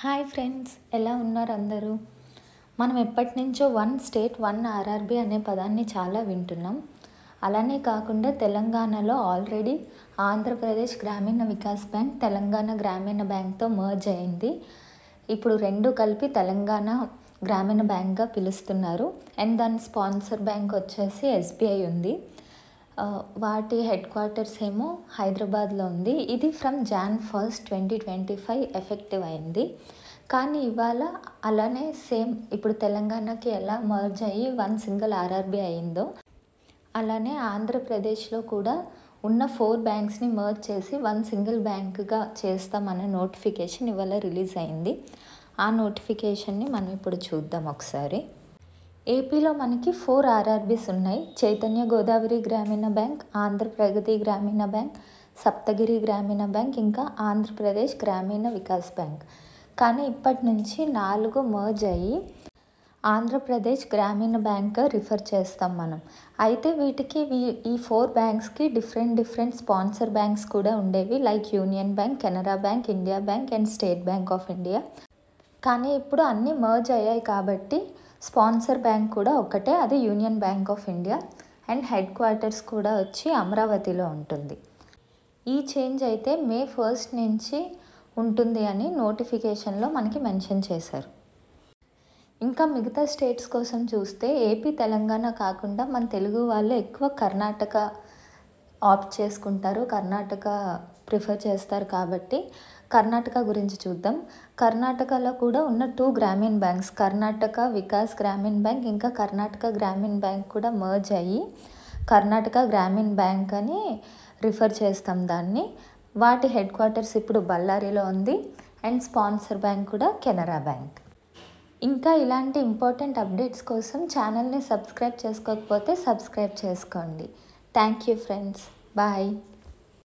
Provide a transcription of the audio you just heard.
Hi friends, ఎలా ఉన్నారు అందరూ? మనం ఎప్పటి నుంచో వన్ స్టేట్ వన్ ఆర్ఆర్బి అనే పదాన్ని చాలా వింటున్నాం. అలానే కాకుండా తెలంగాణలో ఆల్రెడీ ఆంధ్రప్రదేశ్ గ్రామీణ వికాస్ బ్యాంక్ తెలంగాణ గ్రామీణ బ్యాంక్తో మర్జ్ అయింది. ఇప్పుడు రెండు కలిపి తెలంగాణ గ్రామీణ బ్యాంక్గా పిలుస్తున్నారు. అండ్ దాని స్పాన్సర్ బ్యాంక్ వచ్చేసి ఎస్బీఐ ఉంది. వాటి హెడ్ క్వార్టర్స్ ఏమో హైదరాబాద్లో ఉంది. ఇది ఫ్రమ్ Jan 1, 2025 ఎఫెక్టివ్ అయింది. కానీ ఇవాళ అలానే సేమ్ ఇప్పుడు తెలంగాణకి ఎలా మర్జ్ అయ్యి వన్ సింగిల్ ఆర్ఆర్బి అయిందో అలానే ఆంధ్రప్రదేశ్లో కూడా ఉన్న 4 బ్యాంక్స్ని మర్జ్ చేసి వన్ సింగిల్ బ్యాంక్గా చేస్తామనే నోటిఫికేషన్ ఇవాళ రిలీజ్ అయింది. ఆ నోటిఫికేషన్ని మనం ఇప్పుడు చూద్దాం ఒకసారి. ఏపీలో మనకి 4 ఆర్ఆర్బీస్ ఉన్నాయి. చైతన్య గోదావరి గ్రామీణ బ్యాంక్, ఆంధ్రప్రగతి గ్రామీణ బ్యాంక్, సప్తగిరి గ్రామీణ బ్యాంక్, ఇంకా ఆంధ్రప్రదేశ్ గ్రామీణ వికాస్ బ్యాంక్. కానీ ఇప్పటి నుంచి 4 మర్జ్ అయ్యి ఆంధ్రప్రదేశ్ గ్రామీణ బ్యాంక్ రిఫర్ చేస్తాం మనం. అయితే వీటికి ఈ 4 బ్యాంక్స్కి డిఫరెంట్ స్పాన్సర్ బ్యాంక్స్ కూడా ఉండేవి. Like union bank, Canara bank, India bank and state bank of India. కానీ ఇప్పుడు అన్నీ మర్జ్ అయ్యాయి కాబట్టి స్పాన్సర్ బ్యాంక్ కూడా ఒకటే, అది union bank of India. And head quarters కూడా వచ్చి అమరావతిలో ఉంటుంది. ఈ చేంజ్ అయితే May 1 నుంచి ఉంటుంది అని నోటిఫికేషన్లో మనకి మెన్షన్ చేశారు. ఇంకా మిగతా స్టేట్స్ కోసం చూస్తే ఏపీ, తెలంగాణ కాకుండా మన తెలుగు వాళ్ళు ఎక్కువ కర్ణాటక ఆప్ట్ చేసుకుంటారు, కర్ణాటక ప్రిఫర్ చేస్తారు. కాబట్టి కర్ణాటక గురించి చూద్దాం. కర్ణాటకలో కూడా ఉన్న 2 గ్రామీణ బ్యాంక్స్, కర్ణాటక వికాస్ గ్రామీణ బ్యాంక్ ఇంకా కర్ణాటక గ్రామీణ బ్యాంక్ కూడా మర్జ్ అయ్యి కర్ణాటక గ్రామీణ బ్యాంక్ అని రిఫర్ చేస్తాం దాన్ని. వాటి హెడ్ క్వార్టర్స్ ఇప్పుడు బళ్ళారిలో ఉంది. అండ్ స్పాన్సర్ బ్యాంక్ కూడా కెనరా బ్యాంక్. ఇంకా ఇలాంటి ఇంపార్టెంట్ అప్డేట్స్ కోసం ఛానల్ని సబ్స్క్రైబ్ చేసుకోకపోతే సబ్స్క్రైబ్ చేసుకోండి. Thank you friends, bye.